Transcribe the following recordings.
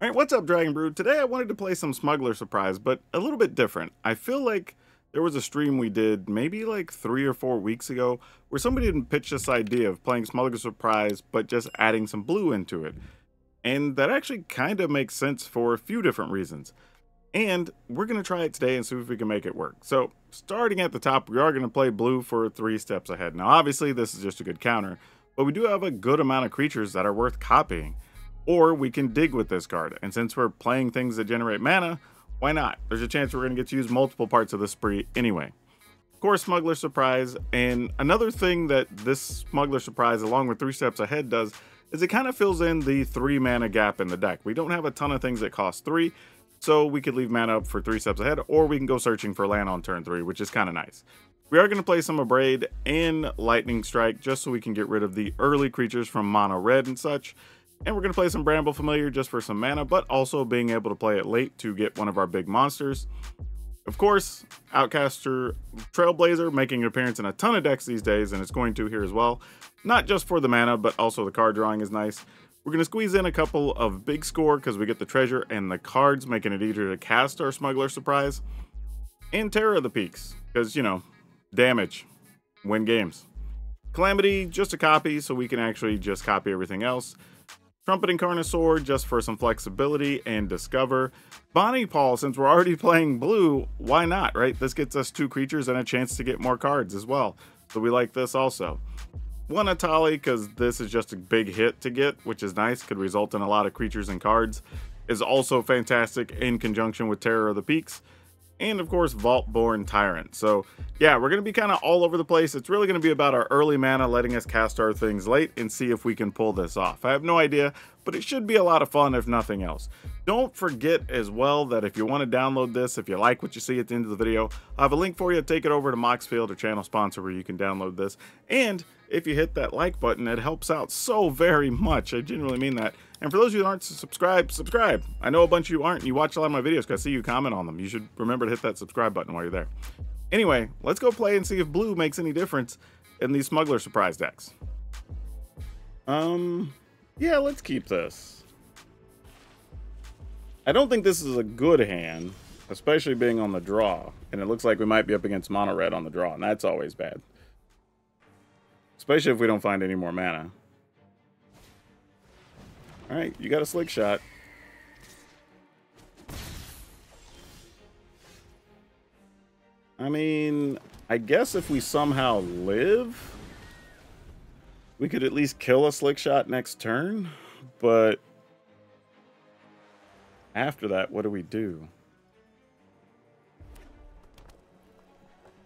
Alright, what's up, Dragon Brood? Today I wanted to play some Smuggler Surprise, but a little bit different. I feel like there was a stream we did maybe like 3 or 4 weeks ago where somebody had pitched this idea of playing Smuggler Surprise, but just adding some blue into it. And that actually kind of makes sense for a few different reasons. And we're going to try it today and see if we can make it work. So, starting at the top, we are going to play blue for 3 steps ahead. Now, obviously, this is just a good counter, but we do have a good amount of creatures that are worth copying. Or we can dig with this card, and since we're playing things that generate mana, why not? There's a chance we're going to get to use multiple parts of the spree anyway. Of course, Smuggler Surprise, and another thing that this Smuggler Surprise, along with 3 steps ahead, does is it kind of fills in the 3 mana gap in the deck. We don't have a ton of things that cost 3, so we could leave mana up for 3 steps ahead, or we can go searching for land on turn 3, which is kind of nice. We are going to play some Abrade and Lightning Strike, just so we can get rid of the early creatures from Mono Red and such. And we're going to play some Bramble Familiar just for some mana, but also being able to play it late to get one of our big monsters. Of course, Outcaster Trailblazer making an appearance in a ton of decks these days, and it's going to here as well. Not just for the mana, but also the card drawing is nice. We're going to squeeze in a couple of big score because we get the treasure and the cards, making it easier to cast our Smuggler Surprise. And Terror of the Peaks, because, you know, damage, win games. Calamity, just a copy, so we can actually just copy everything else. Trumpeting Carnosaur just for some flexibility and discover. Bonnie Paul, since we're already playing blue, why not, right? This gets us 2 creatures and a chance to get more cards as well. So we like this also. One Atali, because this is just a big hit to get, which is nice, could result in a lot of creatures and cards. Is also fantastic in conjunction with Terror of the Peaks. And of course, Vaultborn Tyrant. So yeah, we're going to be kind of all over the place. It's really going to be about our early mana, letting us cast our things late and see if we can pull this off. I have no idea, but it should be a lot of fun if nothing else. Don't forget as well that if you want to download this, if you like what you see at the end of the video, I have a link for you. Take it over to Moxfield, or channel sponsor, where you can download this. And if you hit that like button, it helps out so very much. I genuinely mean that. And for those of you that aren't subscribed, subscribe. I know a bunch of you aren't, and you watch a lot of my videos because I see you comment on them. You should remember to hit that subscribe button while you're there. Anyway, let's go play and see if blue makes any difference in these Smuggler Surprise decks. Yeah, let's keep this. I don't think this is a good hand, especially being on the draw. And it looks like we might be up against Mono Red on the draw, and that's always bad. Especially if we don't find any more mana. Alright, you got a Slick Shot. I mean, I guess if we somehow live, we could at least kill a Slick Shot next turn, but after that, what do we do?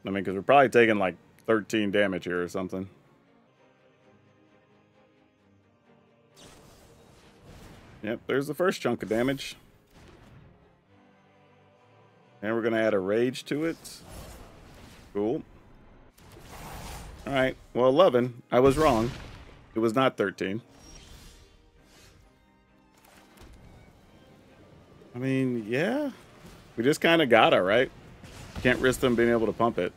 I mean, because we're probably taking like 13 damage here or something. Yep, there's the first chunk of damage. And we're going to add a Rage to it. Cool. Alright, well, 11. I was wrong. It was not 13. I mean, yeah. We just kind of got it, right? Can't risk them being able to pump it.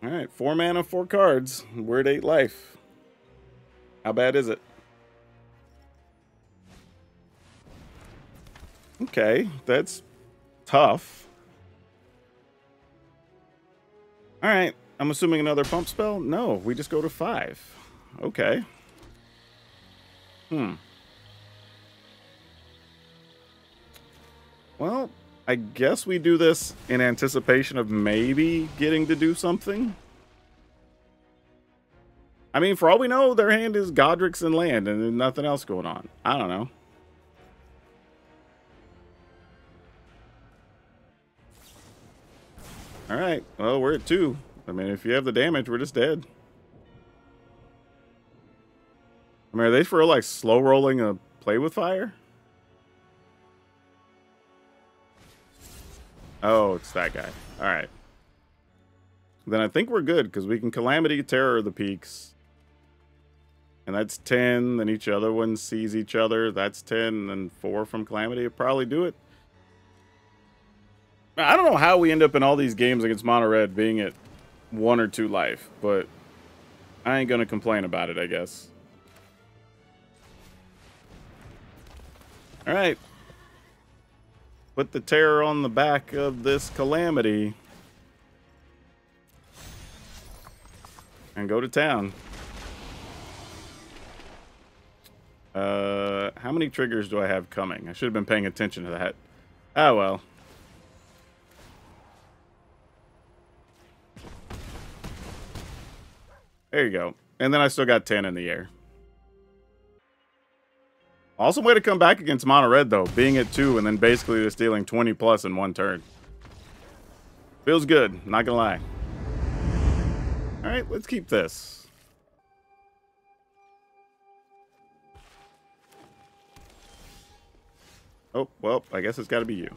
Alright, 4 mana, 4 cards. We're at 8 life. How bad is it? Okay, that's tough. Alright, I'm assuming another pump spell? No, we just go to 5. Okay. Well, I guess we do this in anticipation of maybe getting to do something. I mean, for all we know, their hand is Godric's and land, and there's nothing else going on. I don't know. Alright, well, we're at 2. I mean, if you have the damage, we're just dead. I mean, are they for, like, slow rolling a Play with Fire? Oh, it's that guy. Alright. Then I think we're good, because we can Calamity, Terror of the Peaks. And that's 10, then each other one sees each other. That's 10, and then 4 from Calamity will probably do it. I don't know how we end up in all these games against Mono Red being at 1 or 2 life, but I ain't gonna complain about it, I guess. Alright. Put the terror on the back of this calamity. And go to town. How many triggers do I have coming? I should have been paying attention to that. Oh, well. There you go. And then I still got 10 in the air. Awesome way to come back against mono red, though. Being at 2 and then basically just dealing 20 plus in one turn. Feels good, not gonna lie. Alright, let's keep this. Oh, well, I guess it's got to be you.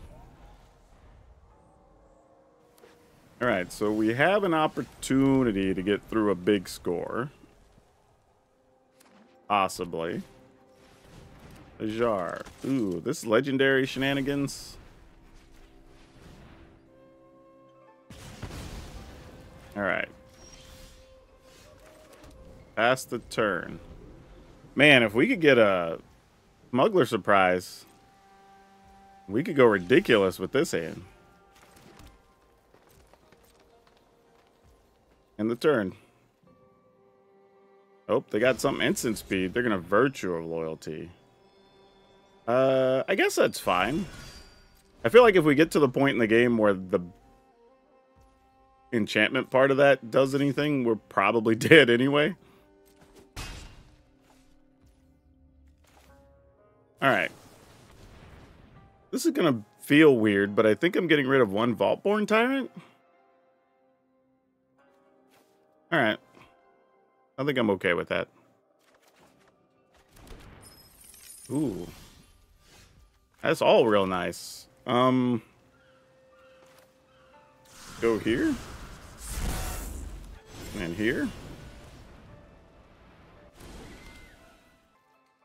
Alright, so we have an opportunity to get through a big score. Possibly. A jar. Ooh, this legendary shenanigans. Alright. Pass the turn. Man, if we could get a Smuggler surprise, we could go ridiculous with this hand. And the turn. Oh, they got something instant speed. They're going to Virtue of Loyalty. I guess that's fine. I feel like if we get to the point in the game where the enchantment part of that does anything, we're probably dead anyway. Alright. This is going to feel weird, but I think I'm getting rid of one Vaultborn Tyrant. Alright. I think I'm okay with that. Ooh. That's all real nice. Go here. And here.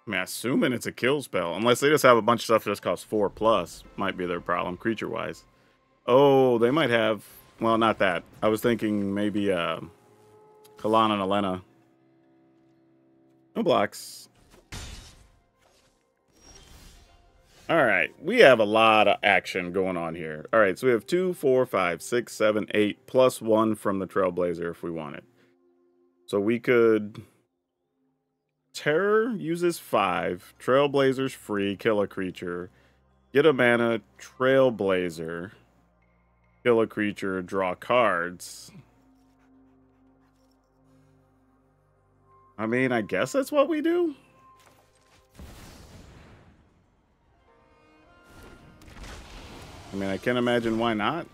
I mean, assuming it's a kill spell. Unless they just have a bunch of stuff that just costs 4+. Might be their problem, creature-wise. Oh, they might have... Well, not that. I was thinking maybe, Kalan and Elena. No blocks. Alright, we have a lot of action going on here. Alright, so we have 2, 4, 5, 6, 7, 8, plus 1 from the Trailblazer if we wanted. So we could... Terror uses 5. Trailblazer's free, kill a creature. Get a mana, Trailblazer. Kill a creature, draw cards. I mean, I guess that's what we do. I mean, I can't imagine why not.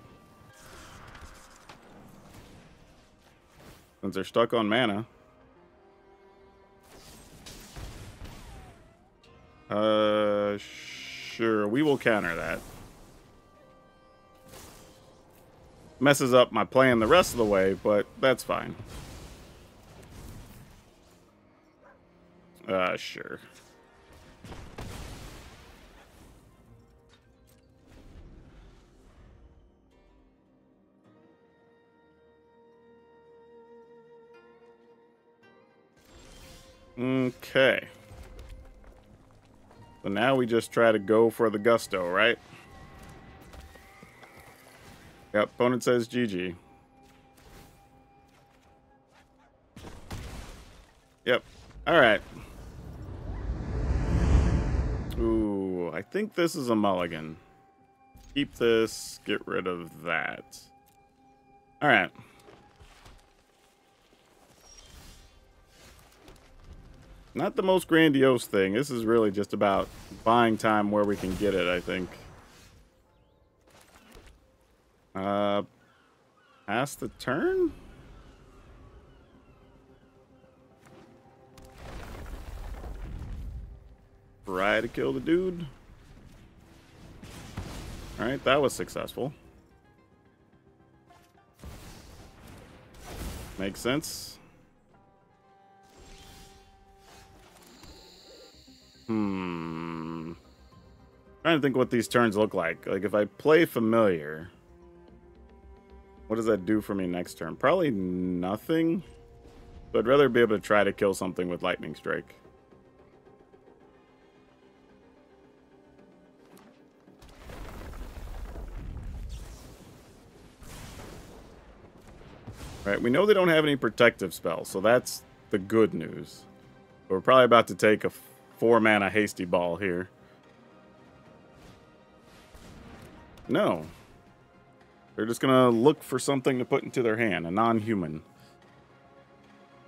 Since they're stuck on mana. Sure, we will counter that. Messes up my plan the rest of the way, but that's fine. Sure. Okay. So now we just try to go for the gusto, right? Yep, opponent says GG. Yep. Alright. Ooh, I think this is a mulligan. Keep this, get rid of that. Alright. Not the most grandiose thing. This is really just about buying time where we can get it, I think. Pass the turn? Try to kill the dude. Alright, that was successful. Makes sense. Trying to think what these turns look like. Like, if I play familiar, what does that do for me next turn? Probably nothing. So I'd rather be able to try to kill something with Lightning Strike. Right, we know they don't have any protective spells, so that's the good news. But we're probably about to take a 4-mana hasty ball here. No. They're just gonna look for something to put into their hand, a non-human.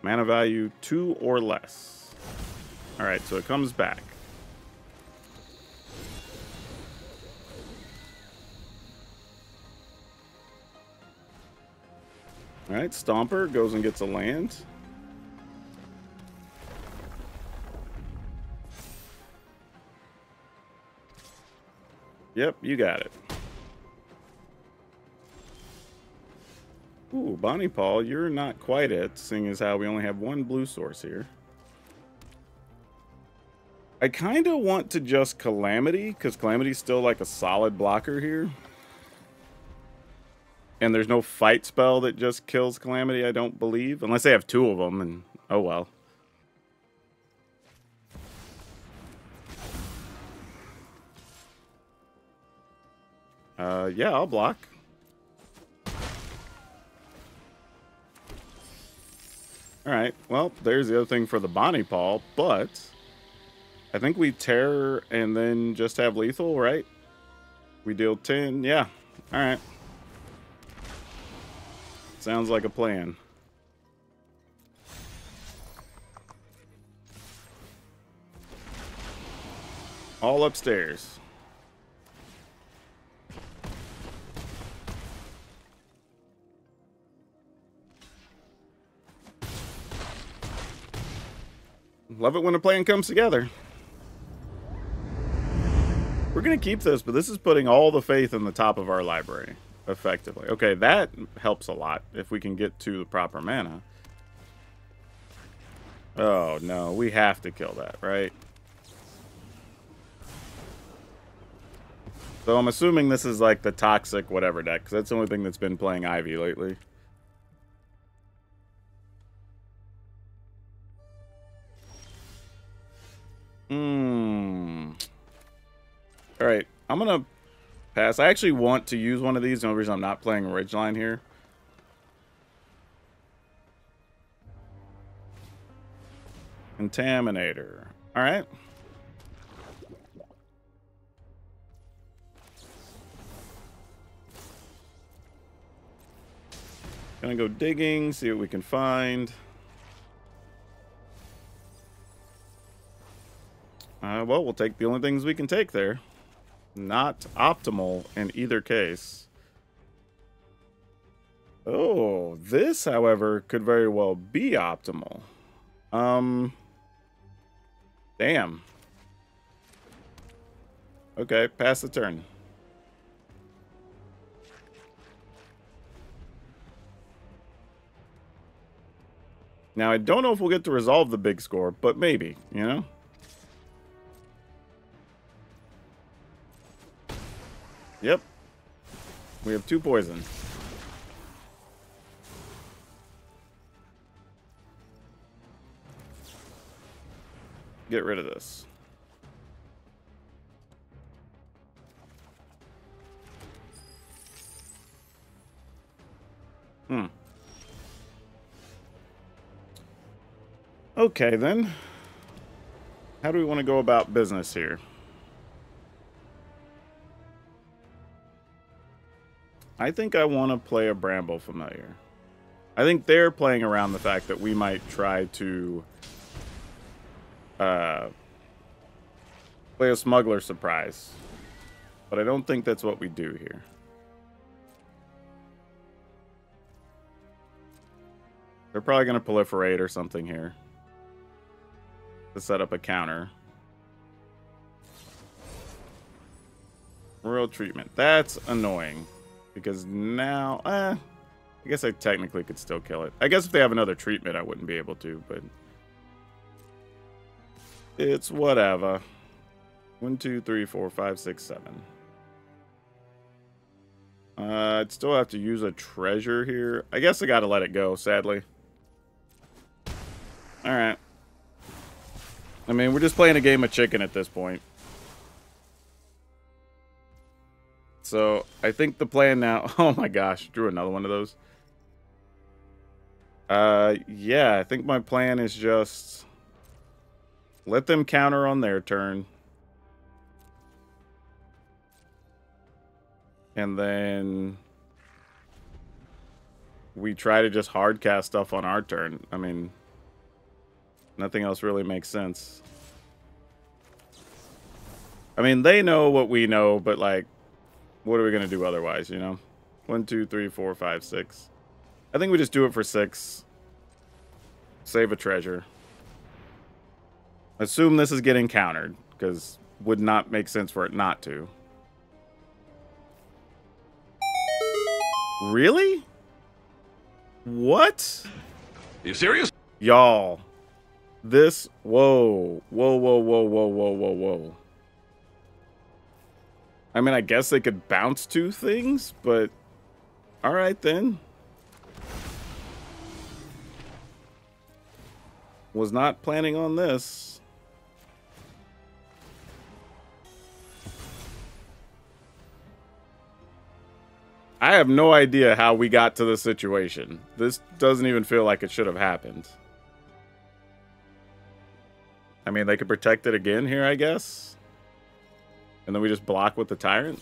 Mana value 2 or less. Alright, so it comes back. Alright, Stomper goes and gets a land. Yep, you got it. Ooh, Bonnie Paul, you're not quite it, seeing as how we only have one blue source here. I kind of want to just Calamity, because Calamity's still like a solid blocker here. And there's no fight spell that just kills Calamity, I don't believe. Unless they have 2 of them, and oh well. Yeah, I'll block. Alright, well, there's the other thing for the Bonnie Paul, but I think we tear and then just have lethal, right? We deal 10, yeah. Alright. Sounds like a plan. All upstairs. Love it when a plan comes together. We're going to keep this, but this is putting all the faith in the top of our library, effectively. Okay, that helps a lot if we can get to the proper mana. Oh, no, we have to kill that, right? So I'm assuming this is like the Toxic whatever deck, because that's the only thing that's been playing Ivy lately. Alright, I'm gonna pass. I actually want to use one of these. The only reason I'm not playing Ridgeline here. Contaminator. Alright. Gonna go digging, see what we can find. Well, we'll take the only things we can take there. Not optimal in either case. Oh, this, however, could very well be optimal. Damn. Okay, pass the turn. Now, I don't know if we'll get to resolve the big score, but maybe, you know? Yep. We have 2 poison. Get rid of this. Okay, then. How do we want to go about business here? I think I want to play a Bramble Familiar. I think they're playing around the fact that we might try to play a Smuggler Surprise. But I don't think that's what we do here. They're probably going to proliferate or something here to set up a counter. Royal Treatment. That's annoying. Because now, I guess I technically could still kill it. I guess if they have another treatment, I wouldn't be able to, but it's whatever. 1, 2, 3, 4, 5, 6, 7. I'd still have to use a treasure here. I guess I gotta let it go, sadly. Alright. I mean, we're just playing a game of chicken at this point. So, I think the plan now... Oh my gosh, drew another one of those. Yeah, I think my plan is just... let them counter on their turn. And then... we try to just hard cast stuff on our turn. I mean... nothing else really makes sense. I mean, they know what we know, but, like, what are we going to do otherwise, you know? 1, 2, 3, 4, 5, 6. I think we just do it for 6. Save a treasure. Assume this is getting countered, because would not make sense for it not to. Really? What? Are you serious? Y'all. This, whoa. Whoa, whoa, whoa, whoa, whoa, whoa, whoa. I mean, I guess they could bounce 2 things, but... alright then. Was not planning on this. I have no idea how we got to this situation. This doesn't even feel like it should have happened. I mean, they could protect it again here, I guess. And then we just block with the Tyrant.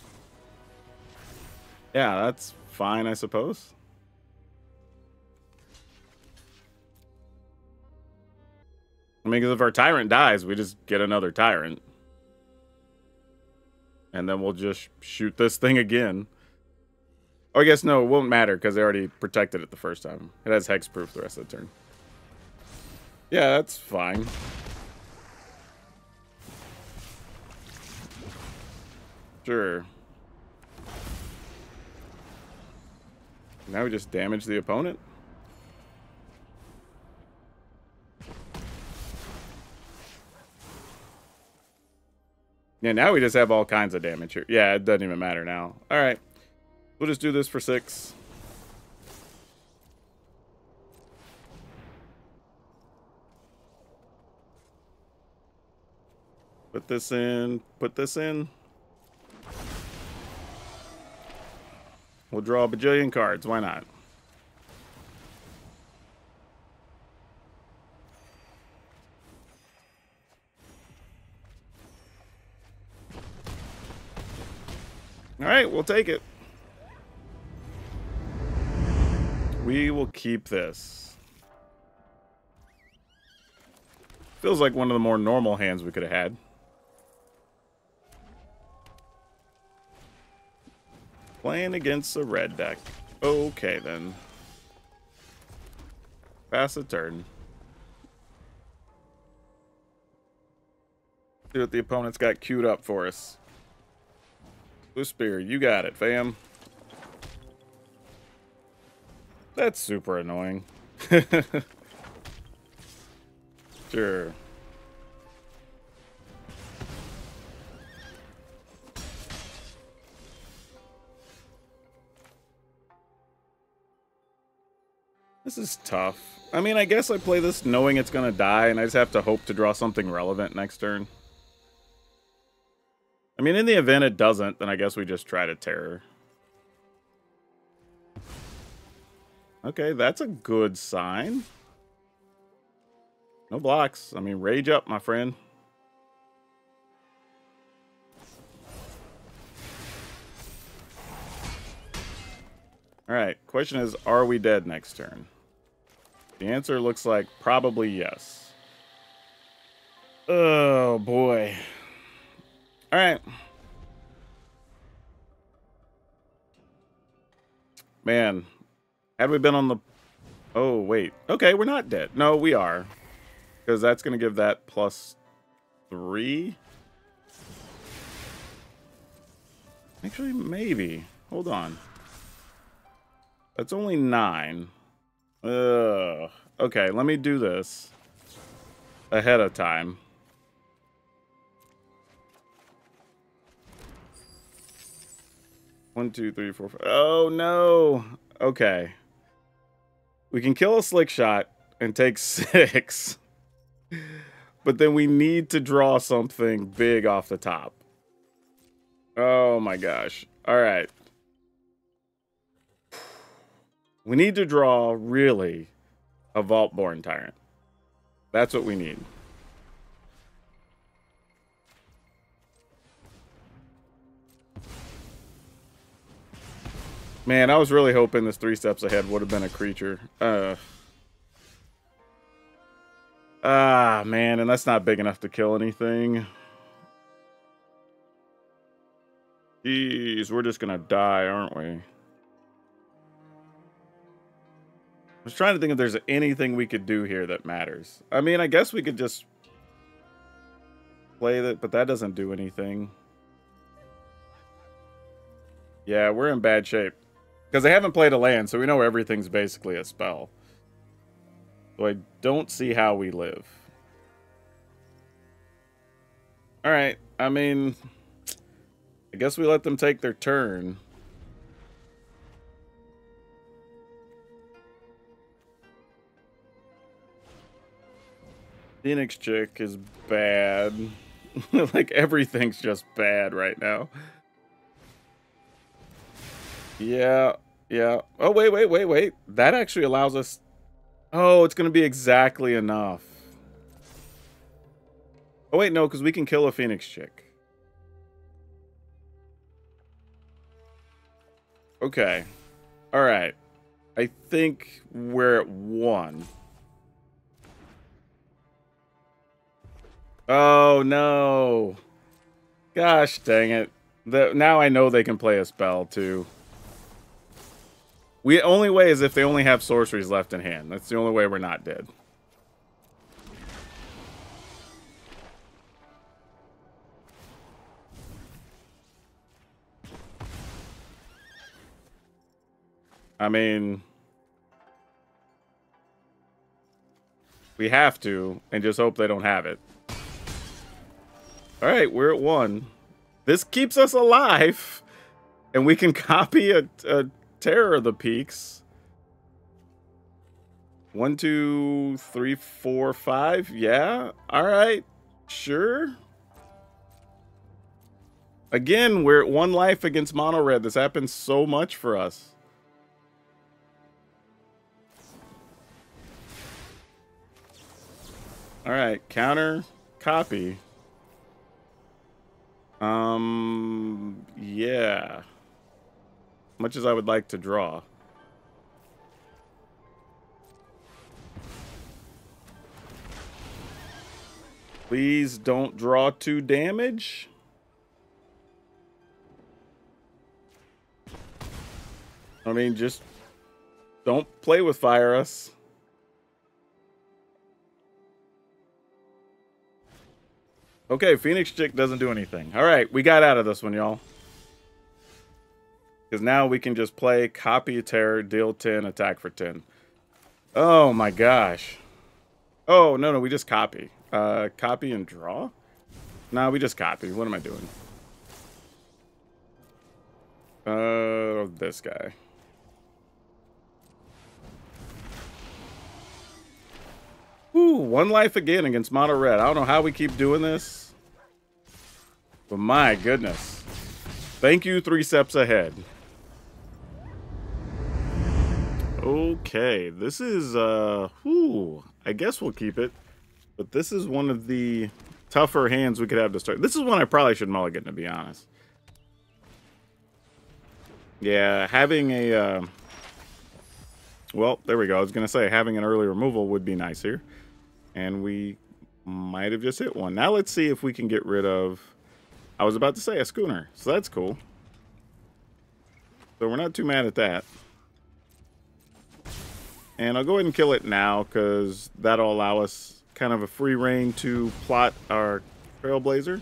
Yeah, that's fine, I suppose. I mean, because if our Tyrant dies, we just get another Tyrant. And then we'll just shoot this thing again. Oh, I guess no, it won't matter because they already protected it the first time. It has hexproof the rest of the turn. Yeah, that's fine. Sure. Now we just damage the opponent? Yeah, now we just have all kinds of damage here. Yeah, it doesn't even matter now. Alright. We'll just do this for 6. Put this in. Put this in. We'll draw a bajillion cards. Why not? All right, we'll take it. We will keep this. Feels like one of the more normal hands we could have had. Playing against a red deck. Okay, then. Pass a turn. See what the opponent's got queued up for us. Blue Spear, you got it, fam. That's super annoying. Sure. This is tough. I mean, I guess I play this knowing it's going to die, and I just have to hope to draw something relevant next turn. I mean, in the event it doesn't, then I guess we just try to terror. Okay, that's a good sign. No blocks. I mean, rage up, my friend. Alright, question is, are we dead next turn? The answer looks like probably yes. Oh, boy. Alright. Man. Had we been on the... Oh, wait. Okay, we're not dead. No, we are. Because that's going to give that +3. Actually, maybe. Hold on. That's only 9. Ugh. Okay, let me do this ahead of time. One, two, three, four, five. Oh, no. Okay. We can kill a slick shot and take 6. But then we need to draw something big off the top. Oh my gosh. All right. We need to draw, really, a Vaultborn Tyrant. That's what we need. Man, I was really hoping this 3 steps ahead would have been a creature. Man, and that's not big enough to kill anything. Jeez, we're just gonna die, aren't we? I was trying to think if there's anything we could do here that matters. I mean, I guess we could just play that, but that doesn't do anything. Yeah, we're in bad shape. Because they haven't played a land, so we know everything's basically a spell. So I don't see how we live. Alright, I mean, I guess we let them take their turn. Phoenix Chick is bad. Like, everything's just bad right now. Yeah. Oh, wait. That actually allows us... Oh, it's going to be exactly enough. Oh, wait, no, because we can kill a Phoenix Chick. Okay. All right. I think we're at 1. Oh, no. Gosh dang it. Now I know they can play a spell, too. The only way is if they only have sorceries left in hand. That's the only way we're not dead. I mean, we have to, and just hope they don't have it. Alright, we're at 1. This keeps us alive, and we can copy a Terror of the Peaks. 1, 2, 3, 4, 5. Yeah. All right. Sure. Again, we're at 1 life against mono red. This happens so much for us. All right. Counter. Copy. Yeah. Much as I would like to draw. Please don't draw 2 damage. I mean, just don't play with fire us. Okay, Phoenix Chick doesn't do anything. All right, we got out of this one, y'all. Because now we can just play, copy a terror, deal 10, attack for 10. Oh my gosh. Oh, no, we just copy. Copy and draw? No, we just copy. What am I doing? This guy. Ooh, 1 life again against mono red. I don't know how we keep doing this. But my goodness. Thank you, 3 steps ahead. Okay, this is, I guess we'll keep it. But this is one of the tougher hands we could have to start. This is one I probably should mulligan, to be honest. Yeah, having a, well, there we go. I was going to say, having an early removal would be nice here. And we might have just hit one. Now let's see if we can get rid of, I was about to say a schooner. So that's cool. So we're not too mad at that. And I'll go ahead and kill it now, because that'll allow us kind of a free reign to plot our Trailblazer.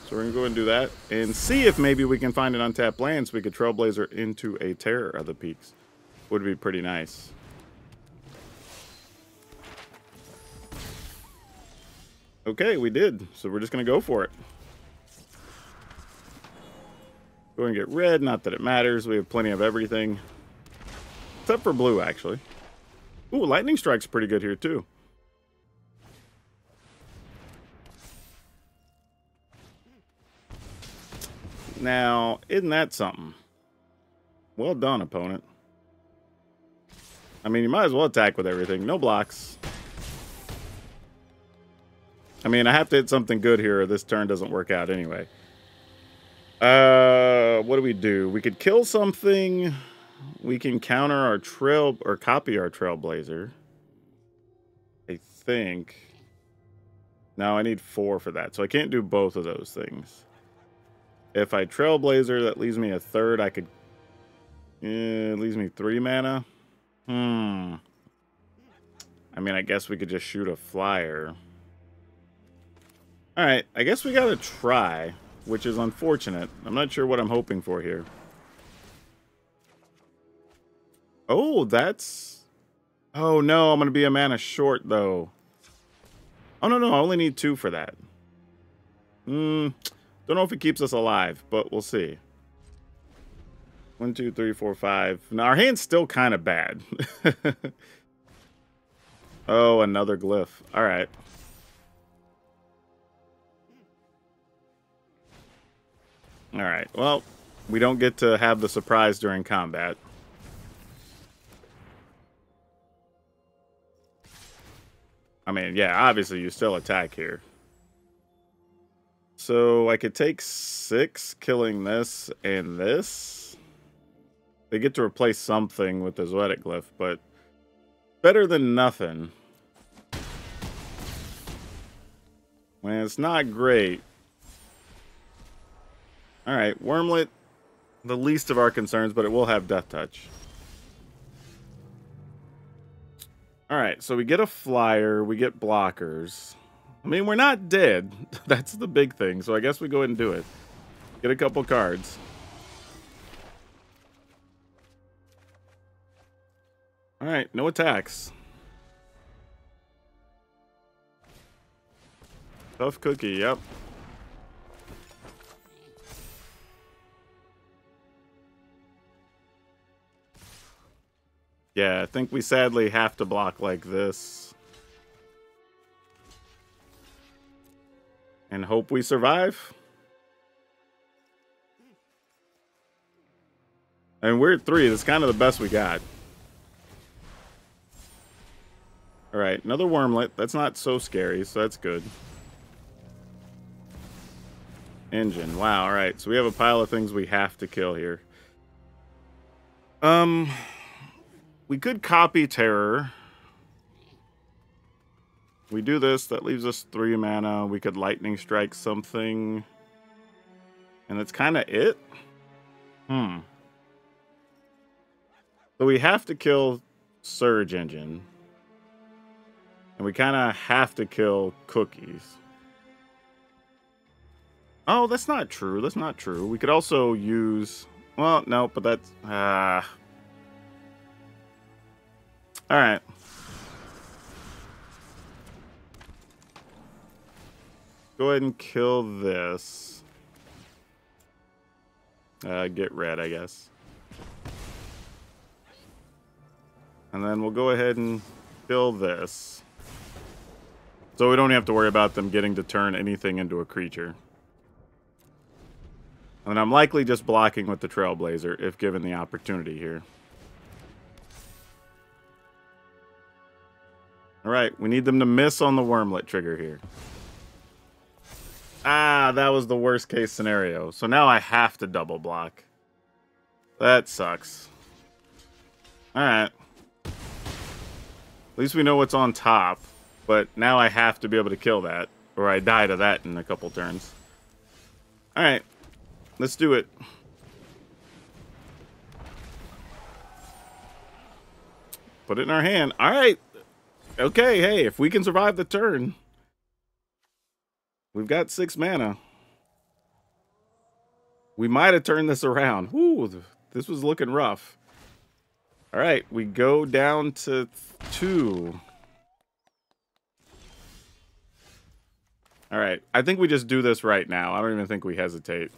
So we're going to go ahead and do that. And see if maybe we can find an untapped land so we could Trailblazer into a Terror of the Peaks. Would be pretty nice. Okay, we did. So we're just going to go for it. Go ahead and get red. Not that it matters. We have plenty of everything. Except for blue, actually. Ooh, Lightning Strike's pretty good here, too. Now, isn't that something? Well done, opponent. I mean, you might as well attack with everything. No blocks. I mean, I have to hit something good here or this turn doesn't work out anyway. What do? We could kill something. We can counter our trail or copy our Trailblazer. I think. No, I need 4 for that, so I can't do both of those things. If I Trailblazer, that leaves me a third. I could. It leaves me 3 mana. I mean, I guess we could just shoot a flyer. Alright, I guess we gotta try, which is unfortunate. I'm not sure what I'm hoping for here. Oh, that's... Oh, no, I'm gonna be a mana short, though. Oh, no, I only need 2 for that. Don't know if it keeps us alive, but we'll see. 1, 2, 3, 4, 5. Now, our hand's still kind of bad. Oh, another glyph. All right. All right. Well, we don't get to have the surprise during combat. I mean, yeah, obviously you still attack here. So I could take 6, killing this and this. They get to replace something with the Zoetic Glyph, but better than nothing. Well, it's not great. Alright, Wormlet, the least of our concerns, but it will have Death Touch. Alright, so we get a flyer, we get blockers. I mean, we're not dead. That's the big thing, so I guess we go ahead and do it. Get a couple cards. Alright, no attacks. Tough cookie, yep. Yeah, I think we sadly have to block like this. And hope we survive. And we're at 3. That's kind of the best we got. Alright, another Wormlet. That's not so scary, so that's good. Engine. Wow, alright. So we have a pile of things we have to kill here. We could copy Terror. We do this, that leaves us 3 mana. We could Lightning Strike something. And that's kind of it. So we have to kill Surge Engine. And we kind of have to kill Cookies. Oh, that's not true. That's not true. We could also use... Well, no, but that's... Alright. Go ahead and kill this. Get red, I guess. And then we'll go ahead and kill this. So we don't have to worry about them getting to turn anything into a creature. And I'm likely just blocking with the Trailblazer if given the opportunity here. Alright, we need them to miss on the Wormlet trigger here. Ah, that was the worst case scenario. So now I have to double block. That sucks. Alright. At least we know what's on top. But now I have to be able to kill that. Or I die to that in a couple turns. Alright. Let's do it. Put it in our hand. Alright. Okay, hey, if we can survive the turn. We've got 6 mana. We might have turned this around. Whoo, this was looking rough. Alright, we go down to 2. Alright, I think we just do this right now. I don't even think we hesitate.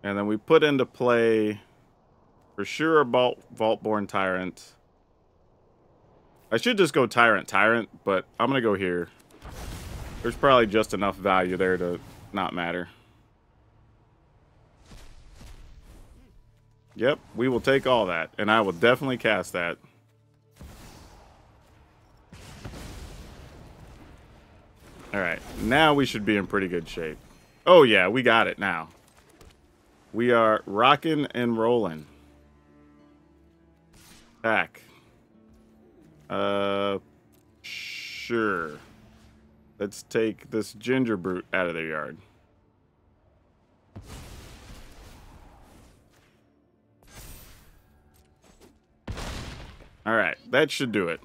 And then we put into play For sure a Vaultborn Tyrant. I should just go Tyrant, but I'm going to go here. There's probably just enough value there to not matter. Yep, we will take all that, and I will definitely cast that. Alright, now we should be in pretty good shape. Oh yeah, we got it now. We are rocking and rolling. Back. Sure. Let's take this Ginger Brute out of their yard. Alright, that should do it.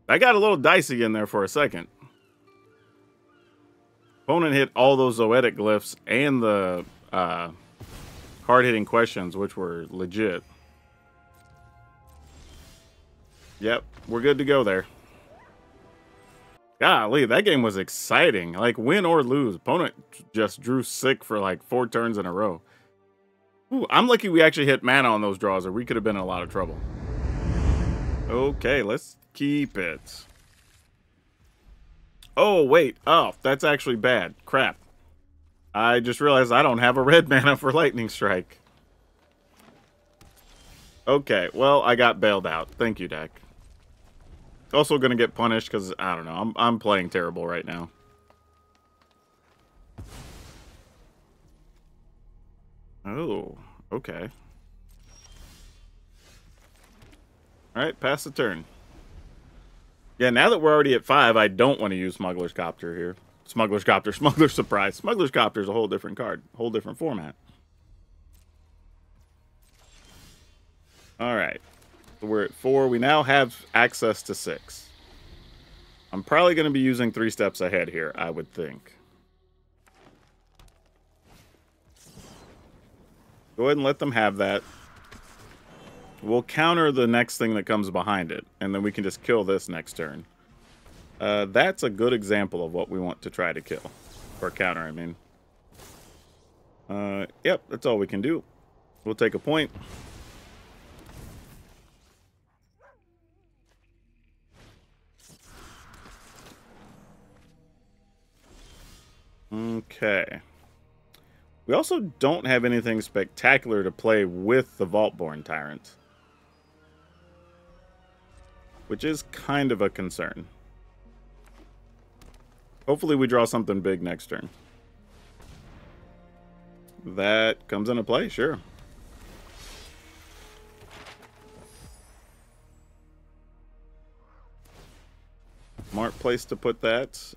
I got a little dicey in there for a second. Opponent hit all those Zoetic Glyphs and the hard-hitting questions, which were legit. Yep, we're good to go there. Golly, that game was exciting. Like, win or lose, opponent just drew sick for like 4 turns in a row. Ooh, I'm lucky we actually hit mana on those draws, or we could have been in a lot of trouble. Okay, let's keep it. Oh, wait. Oh, that's actually bad. Crap. I just realized I don't have a red mana for Lightning Strike. Okay, well, I got bailed out. Thank you, deck. Also gonna get punished because, I don't know, I'm playing terrible right now. Oh, okay. Alright, pass the turn. Yeah, now that we're already at 5, I don't want to use Smuggler's Copter here. Smuggler's Copter, Smuggler's Surprise. Smuggler's Copter is a whole different card. Whole different format. Alright. So we're at 4. We now have access to 6. I'm probably going to be using 3 steps ahead here, I would think. Go ahead and let them have that. We'll counter the next thing that comes behind it, and then we can just kill this next turn. That's a good example of what we want to try to kill. Or counter, I mean. Yep, that's all we can do. We'll take a point. Okay. We also don't have anything spectacular to play with the Vaultborn Tyrant, which is kind of a concern. Hopefully we draw something big next turn. That comes into play, sure. Smart place to put that.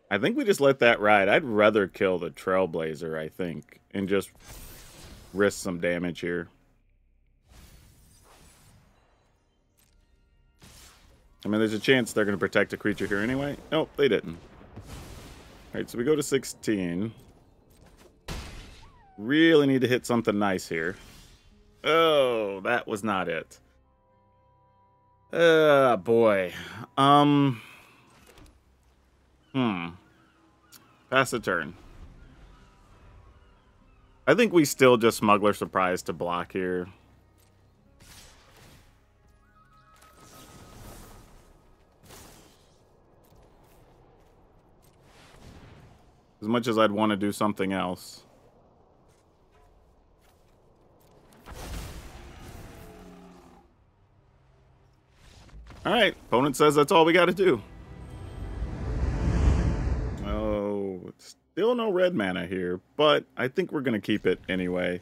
I think we just let that ride. I'd rather kill the Trailblazer, I think, and just risk some damage here. I mean, there's a chance they're going to protect a creature here anyway. Nope, they didn't. Alright, so we go to 16. Really need to hit something nice here. Oh, that was not it. Boy. Pass the turn. I think we still just Smuggler Surprise to block here. As much as I'd want to do something else. Alright, opponent says that's all we got to do. Oh, still no red mana here, but I think we're going to keep it anyway.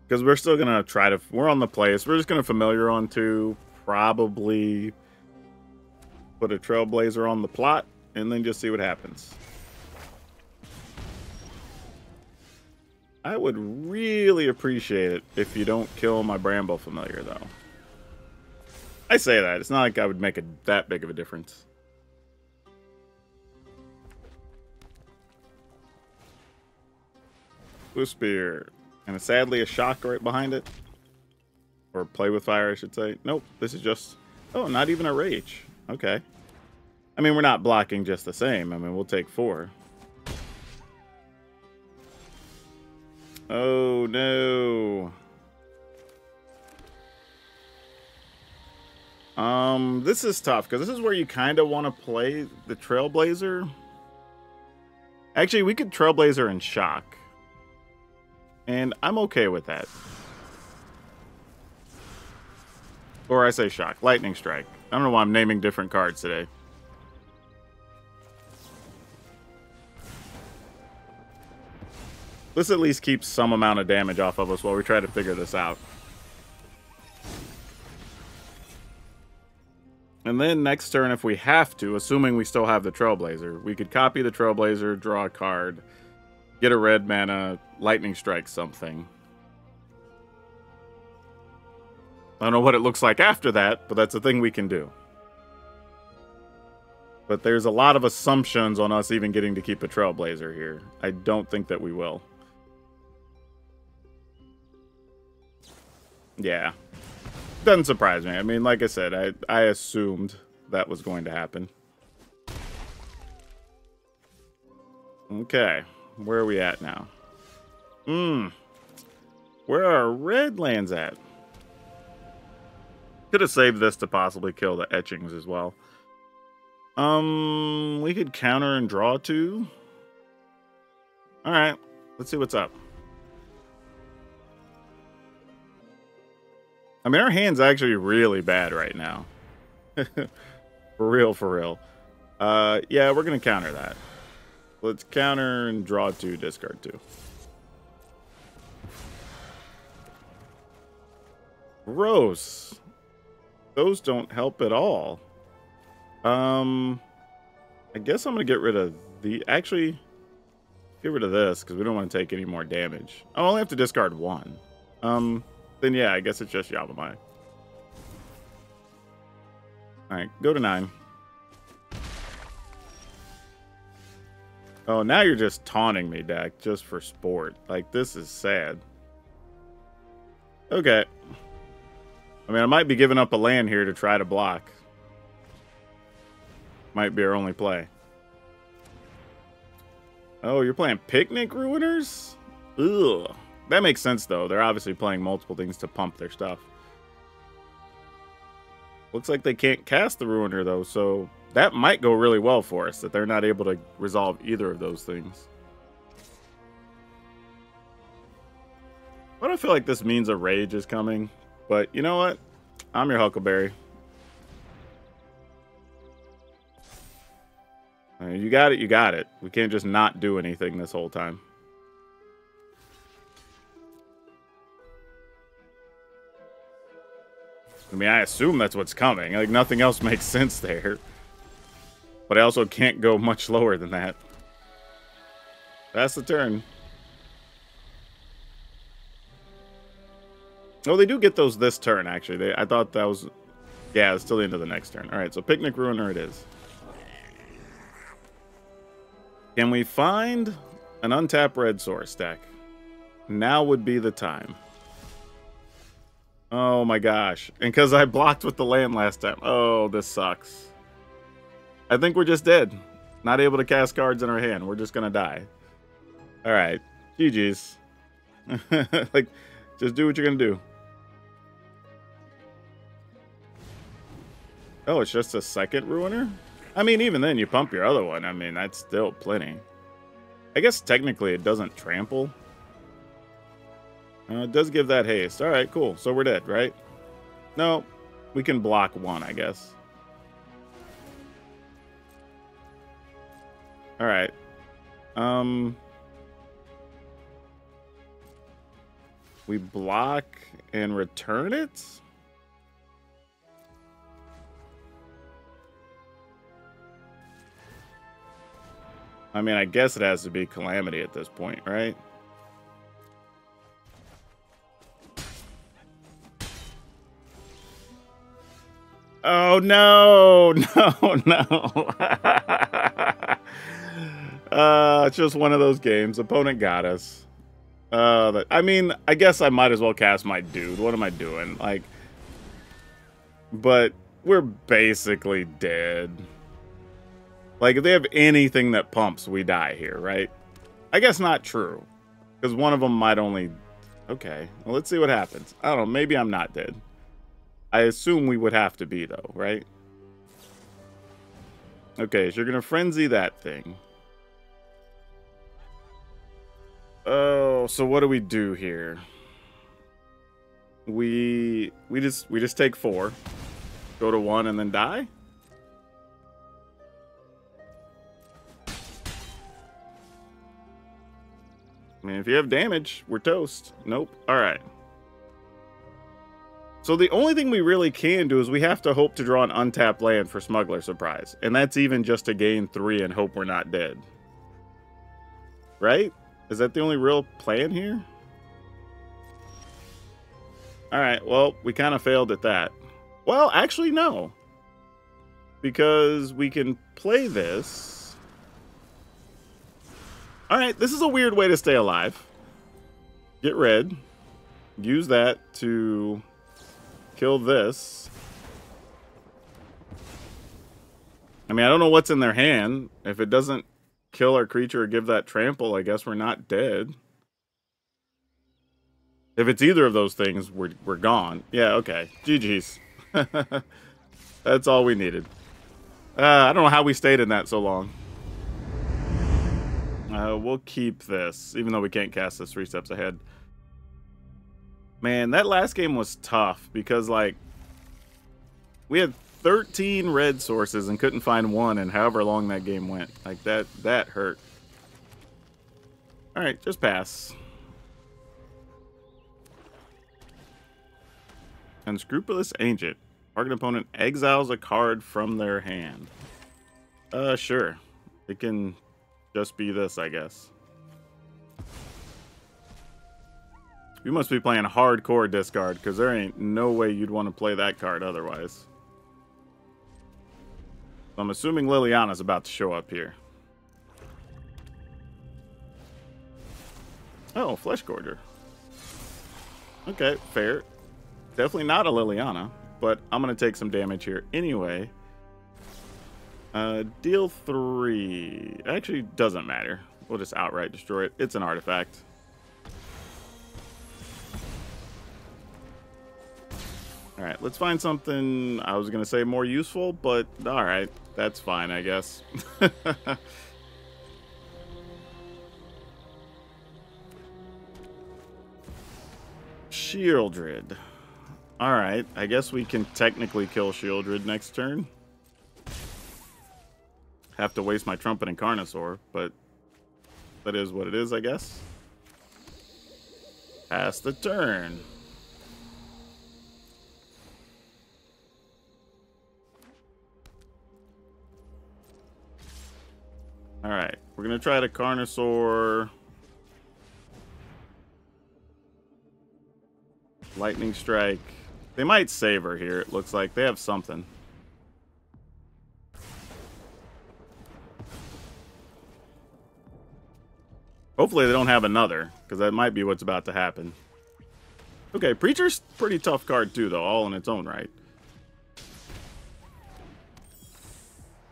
Because we're still going to try to... We're on the place. We're just going to Familiar on 2. Probably put a Trailblazer on the plot, and then just see what happens. I would really appreciate it if you don't kill my Bramble Familiar, though. I say that. It's not like I would make that big of a difference. Blue Spear. And sadly a Shock right behind it. Or Play with Fire, I should say. Nope, this is just... Oh, not even a Rage. Okay. I mean, we're not blocking just the same. I mean, we'll take 4. Oh, no. This is tough, because this is where you kind of want to play the Trailblazer. Actually, we could Trailblazer and Shock. And I'm okay with that. Or I say Shock. Lightning Strike. I don't know why I'm naming different cards today. This at least keeps some amount of damage off of us while we try to figure this out. And then next turn, if we have to, assuming we still have the Trailblazer, we could copy the Trailblazer, draw a card, get a red mana, Lightning Strike something. I don't know what it looks like after that, but that's a thing we can do. But there's a lot of assumptions on us even getting to keep a Trailblazer here. I don't think that we will. Yeah. Doesn't surprise me. I mean, like I said, I assumed that was going to happen. Okay. Where are we at now? Where are our red lands at? Could have saved this to possibly kill the etchings as well. We could counter and draw 2. Alright. Let's see what's up. I mean, our hand's actually really bad right now. For real, for real. Yeah, we're going to counter that. Let's counter and draw 2, discard 2. Gross. Those don't help at all. I guess I'm going to get rid of the... Actually, get rid of this, because we don't want to take any more damage. I only have to discard 1. Then yeah, I guess it's just Yavimaya. Alright, go to 9. Oh, now you're just taunting me, Dak, just for sport. Like, this is sad. Okay. I mean, I might be giving up a land here to try to block. Might be our only play. Oh, you're playing Picnic Ruiners? Ugh. That makes sense, though. They're obviously playing multiple things to pump their stuff. Looks like they can't cast the Ruiner, though, so that might go really well for us, that they're not able to resolve either of those things. I don't feel like this means a Rage is coming, but you know what? I'm your Huckleberry. I mean, you got it, you got it. We can't just not do anything this whole time. I mean, I assume that's what's coming. Like, nothing else makes sense there. But I also can't go much lower than that. That's the turn. Oh, they do get those this turn, actually. I thought that was... Yeah, it's still the end of the next turn. Alright, so Picnic Ruiner it is. Can we find an untapped red source deck? Now would be the time. Oh my gosh. And because I blocked with the land last time. Oh, this sucks. I think we're just dead. Not able to cast cards in our hand. We're just going to die. Alright. GG's. Like, just do what you're going to do. Oh, it's just a second Ruiner? I mean, even then, you pump your other one. I mean, that's still plenty. I guess technically it doesn't trample. It does give that haste. Alright, cool. So we're dead, right? No, we can block 1, I guess. Alright. We block and return it? I mean, I guess it has to be Calamity at this point, right? Oh, no, no. It's just one of those games. Opponent got us. I mean, I guess I might as well cast my dude. What am I doing? Like, but we're basically dead. Like, if they have anything that pumps, we die here, right? I guess not true. Because one of them might only... Okay, well, let's see what happens. I don't know, maybe I'm not dead. I assume we would have to be, though, right? Okay, so you're going to frenzy that thing. Oh, so what do we do here? We just take 4. Go to 1 and then die? I mean, if you have damage, we're toast. Nope. Alright. So the only thing we really can do is we have to hope to draw an untapped land for Smuggler Surprise. And that's even just to gain 3 and hope we're not dead. Right? Is that the only real plan here? Alright, well, we kind of failed at that. Well, actually, no. Because we can play this. Alright, this is a weird way to stay alive. Get red. Use that to kill this. I mean, I don't know what's in their hand. If it doesn't kill our creature or give that trample, I guess we're not dead. If it's either of those things, we're gone. Yeah, okay. GG's. That's all we needed. I don't know how we stayed in that so long. We'll keep this, even though we can't cast this 3 steps ahead. Man, that last game was tough because, like, we had 13 red sources and couldn't find one in however long that game went. Like, that hurt. Alright, just pass. Unscrupulous Agent. Target opponent exiles a card from their hand. Sure. It can just be this, I guess. You must be playing hardcore discard, because there ain't no way you'd want to play that card otherwise. I'm assuming Liliana's about to show up here. Oh, Flesh Gorger. Okay, fair. Definitely not a Liliana, but I'm going to take some damage here anyway. Deal 3. Actually, doesn't matter. We'll just outright destroy it. It's an artifact. Alright, let's find something, I was going to say more useful, but alright, that's fine, I guess. Shieldred. Alright, I guess we can technically kill Shieldred next turn. Have to waste my Trumpet and Carnosaur, but that is what it is, I guess. Pass the turn. Alright, we're going to try to Carnosaur. Lightning Strike. They might save her here, it looks like. They have something. Hopefully they don't have another, because that might be what's about to happen. Okay, Preacher's pretty tough card too, though, all in its own right.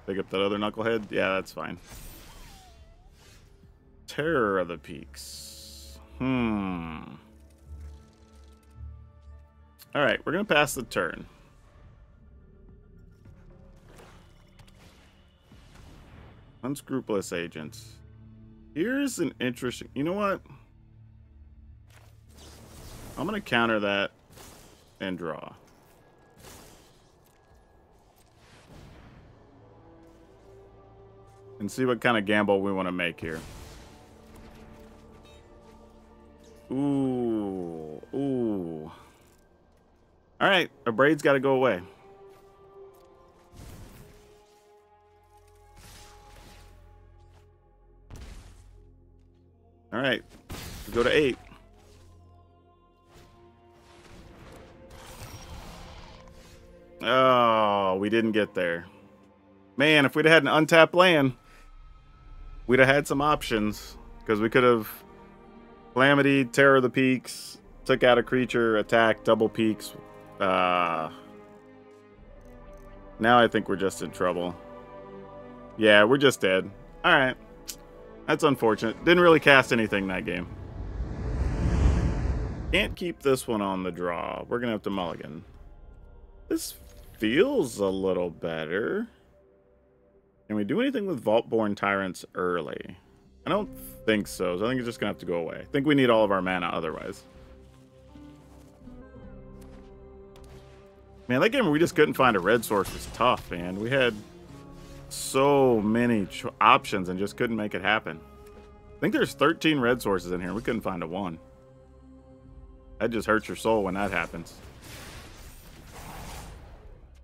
Pick up that other Knucklehead? Yeah, that's fine. Terror of the Peaks. Alright, we're going to pass the turn. Unscrupulous Agents. Here's an interesting... You know what? I'm going to counter that and draw. And see what kind of gamble we want to make here. Ooh. Ooh. Alright, our braid's got to go away. Alright, we go to 8. Oh, we didn't get there. Man, if we'd had an untapped land, we'd have had some options. Because we could have Calamity, Terror of the Peaks, took out a creature, attack, double peaks. Now I think we're just in trouble. Yeah, we're just dead. Alright. That's unfortunate. Didn't really cast anything that game. Can't keep this one on the draw. We're going to have to mulligan. This feels a little better. Can we do anything with Vaultborn Tyrants early? I don't think so. So I think it's just going to have to go away. I think we need all of our mana otherwise. Man, that game where we just couldn't find a red source was tough, man. We had so many options and just couldn't make it happen. I think there's 13 red sources in here. We couldn't find a one. That just hurts your soul when that happens.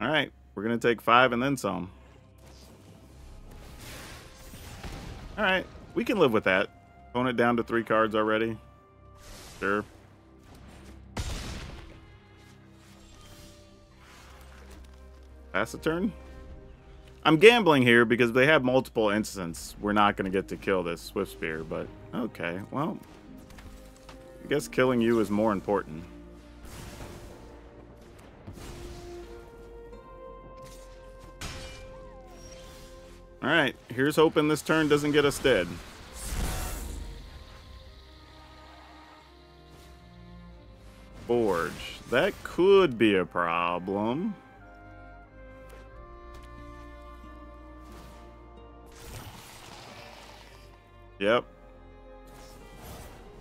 Alright, we're going to take 5 and then some. Alright, we can live with that. Tone it down to 3 cards already. Sure. Pass the turn? I'm gambling here because they have multiple instances. We're not going to get to kill this Swift Spear, but okay, well, I guess killing you is more important. Alright, here's hoping this turn doesn't get us dead. Forge. That could be a problem. Yep.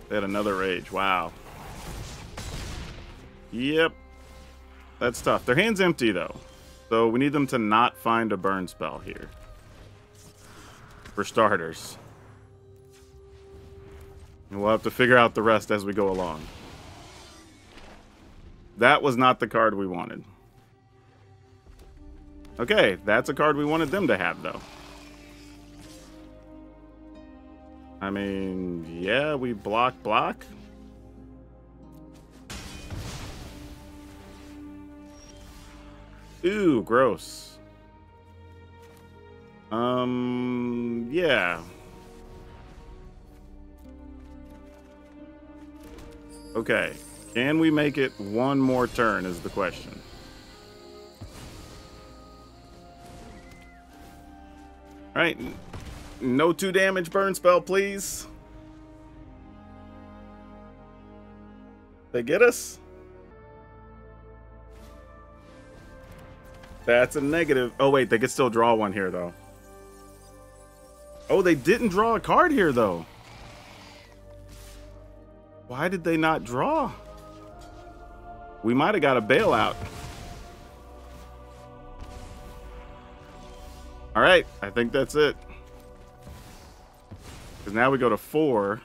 They had another rage. Wow. Yep. That's tough. Their hand's empty, though. So we need them to not find a burn spell here. For starters. And we'll have to figure out the rest as we go along. That was not the card we wanted. Okay, that's a card we wanted them to have, though. I mean, yeah, we block. Ooh, gross. Yeah. Okay. Can we make it one more turn is the question. All right. No 2 damage burn spell, please. They get us? That's a negative. Oh, wait, they could still draw one here, though. Oh, they didn't draw a card here, though. Why did they not draw? We might have got a bailout. All right, I think that's it. Because now we go to 4.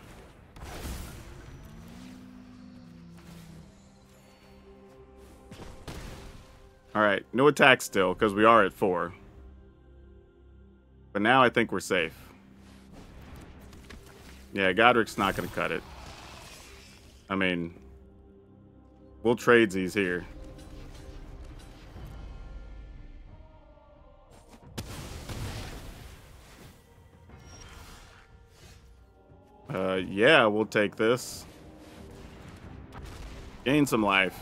Alright, no attack still, because we are at 4. But now I think we're safe. Yeah, Godric's not going to cut it. I mean, we'll trade these here. Yeah, we'll take this. Gain some life.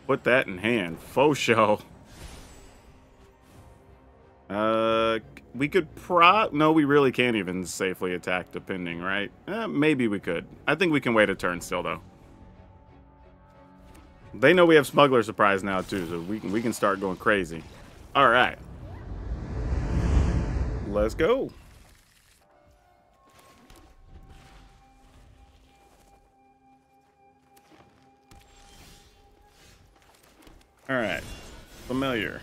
Put that in hand. Faux show. We could no, we really can't even safely attack depending, right? Maybe we could. I think we can wait a turn still, though. They know we have Smuggler Surprise now, too, so we can start going crazy. All right. Let's go. All right, familiar.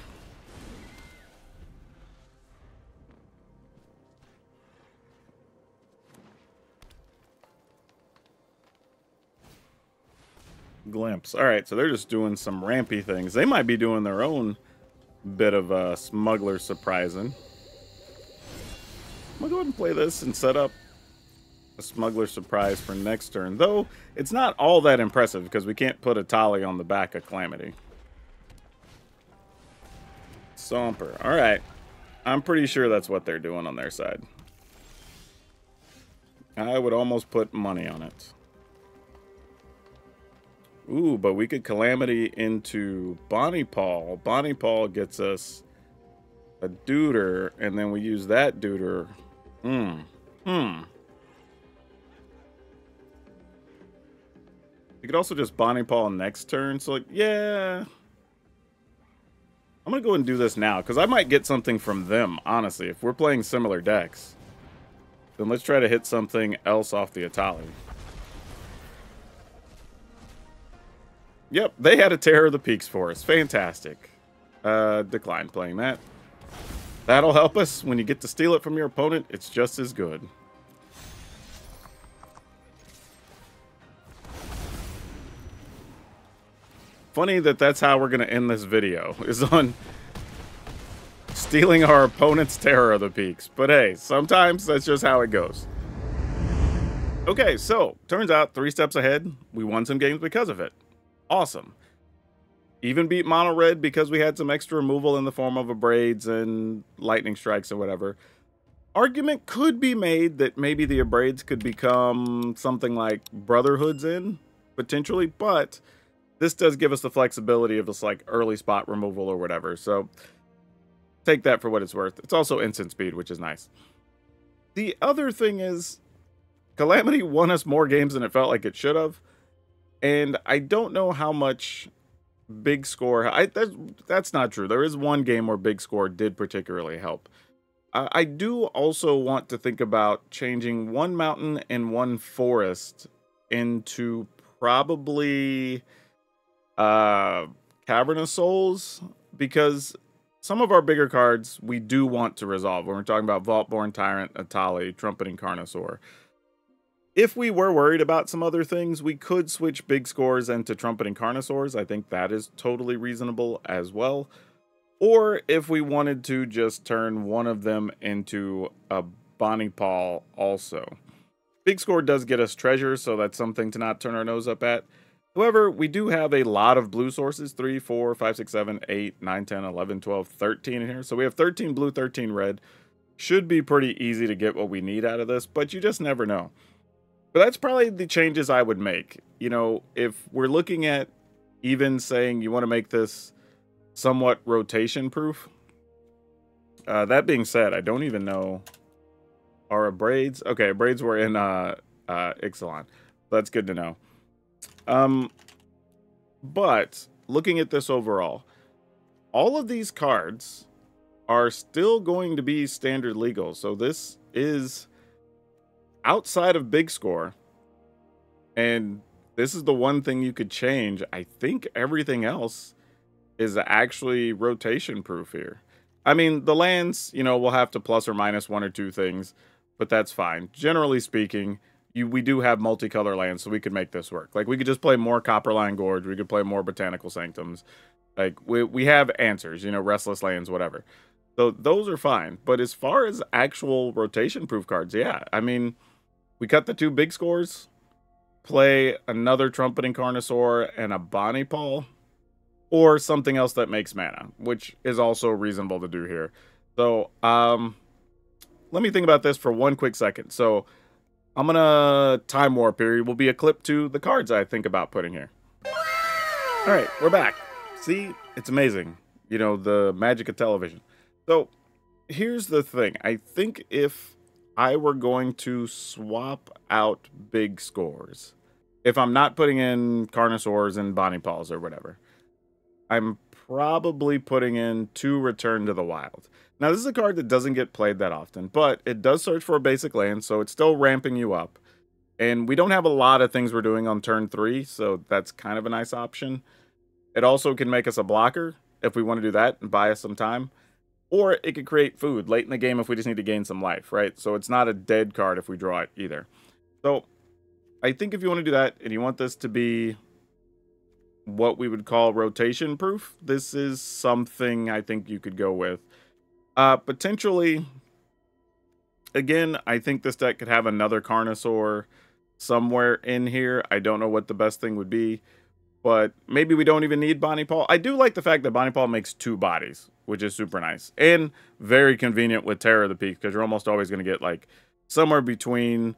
Glimpse. All right, so they're just doing some rampy things. They might be doing their own bit of Smuggler surprising. I'm gonna go ahead and play this and set up a Smuggler surprise for next turn. Though it's not all that impressive because we can't put a Tali on the back of Calamity. Somper. All right. I'm pretty sure that's what they're doing on their side. I would almost put money on it. Ooh, but we could Calamity into Bonnie Paul. Bonnie Paul gets us a Deuter, and then we use that Deuter. You could also just Bonnie Paul next turn. So, like, yeah. I'm going to go and do this now, because I might get something from them, honestly. If we're playing similar decks, then let's try to hit something else off the Atali. Yep, they had a Terror of the Peaks for us. Fantastic. Decline playing that. That'll help us. When you get to steal it from your opponent, it's just as good. Funny that that's how we're going to end this video, is on stealing our opponent's Terror of the Peaks. But hey, sometimes that's just how it goes. Okay, so turns out 3 steps ahead, we won some games because of it. Awesome. Even beat Mono Red because we had some extra removal in the form of Abrades and Lightning Strikes or whatever. Argument could be made that maybe the Abrades could become something like Brotherhood's in, potentially, but this does give us the flexibility of this like early spot removal or whatever. So take that for what it's worth. It's also instant speed, which is nice. The other thing is Calamity won us more games than it felt like it should have. And I don't know how much big score. That's not true. There is one game where big score did particularly help. I do also want to think about changing one mountain and one forest into probably Cavern of Souls, because some of our bigger cards we do want to resolve when we're talking about Vaultborn, Tyrant, Atali, Trumpeting Carnosaur. If we were worried about some other things, we could switch big scores into Trumpeting Carnosaurs. I think that is totally reasonable as well. Or if we wanted to just turn one of them into a Bonnie Paul also. Big score does get us treasure, so that's something to not turn our nose up at. However, we do have a lot of blue sources, 3, 4, 5, 6, 7, 8, 9, 10, 11, 12, 13 in here. So we have 13 blue, 13 red. Should be pretty easy to get what we need out of this, but you just never know. But that's probably the changes I would make. You know, if we're looking at even saying you want to make this somewhat rotation proof. That being said, I don't even know. Are Abrades? Okay, Abrades were in Ixalan. That's good to know. But looking at this overall, all of these cards are still going to be standard legal. So this is outside of big score. And this is the one thing you could change. I think everything else is actually rotation proof here. I mean, the lands, you know, we'll have to plus or minus 1 or 2 things, but that's fine. Generally speaking, we do have multicolor lands, so we could make this work. Like, we could just play more Copperline Gorge. We could play more Botanical Sanctums. Like, we have answers, you know, Restless Lands, whatever. So those are fine. But as far as actual rotation-proof cards, yeah. I mean, we cut the 2 big scores, play another Trumpeting Carnosaur and a Bonnie Paul, or something else that makes mana, which is also reasonable to do here. So, let me think about this for one quick second. So, I'm gonna time warp here. Will be a clip to the cards I think about putting here. All right, we're back. See, it's amazing. You know, the magic of television. So, here's the thing. I think if I were going to swap out big scores, if I'm not putting in Carnosaurs and Bonnie Pauls or whatever, I'm probably putting in 2 Return to the Wild. Now, this is a card that doesn't get played that often, but it does search for a basic land, so it's still ramping you up. And we don't have a lot of things we're doing on turn 3, so that's kind of a nice option. It also can make us a blocker if we want to do that and buy us some time. Or it could create food late in the game if we just need to gain some life, right? So it's not a dead card if we draw it either. So I think if you want to do that and you want this to be what we would call rotation proof, this is something I think you could go with. Potentially, again, I think this deck could have another Carnosaur somewhere in here. I don't know what the best thing would be, but maybe we don't even need Bonnie Paul. I do like the fact that Bonnie Paul makes 2 bodies, which is super nice and very convenient with Terror of the Peak, because you're almost always going to get like somewhere between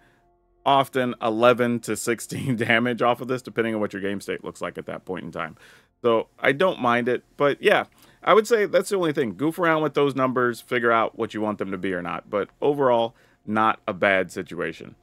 often 11 to 16 damage off of this, depending on what your game state looks like at that point in time. So I don't mind it, but yeah, I would say that's the only thing. Goof around with those numbers, figure out what you want them to be or not. But overall, not a bad situation.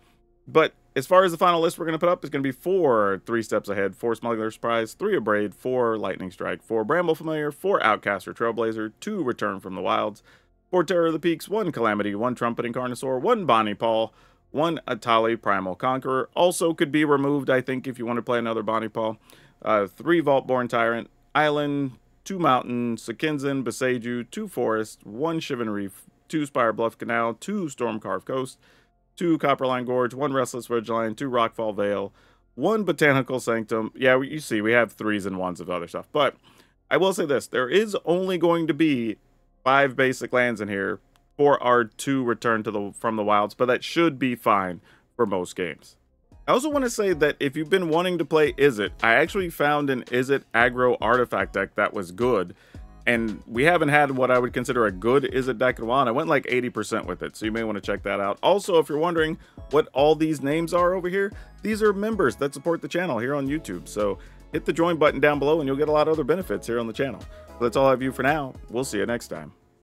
But as far as the final list we're going to put up, is going to be 4 3 steps ahead, 4 Smuggler Surprise, 3 Abrade, 4 Lightning Strike, 4 Bramble Familiar, 4 Outcast or Trailblazer, 2 Return from the Wilds, 4 Terror of the Peaks, 1 Calamity, 1 Trumpeting Carnosaur, 1 Bonnie Paul, 1 Atali Primal Conqueror. Also could be removed, I think, if you want to play another Bonnie Paul. 3 Vaultborn Tyrant, Island, 2 Mountain, Sakinzan, Beseiju, 2 Forest, 1 Shivan Reef, 2 Spire Bluff Canal, 2 Stormcarved Coast, 2 Copperline Gorge, 1 Restless Ridgeline, 2 Rockfall Vale, 1 Botanical Sanctum. Yeah, you see, we have 3s and 1s of other stuff. But I will say this, there is only going to be 5 basic lands in here for our 2 Return from the Wilds, but that should be fine for most games. I also want to say that if you've been wanting to play Izzet, I actually found an Izzet aggro artifact deck that was good. And we haven't had what I would consider a good Izzet deck in a while. I went like 80% with it, so you may want to check that out. Also, if you're wondering what all these names are over here, these are members that support the channel here on YouTube. So hit the join button down below and you'll get a lot of other benefits here on the channel. So that's all I have for you for now. We'll see you next time.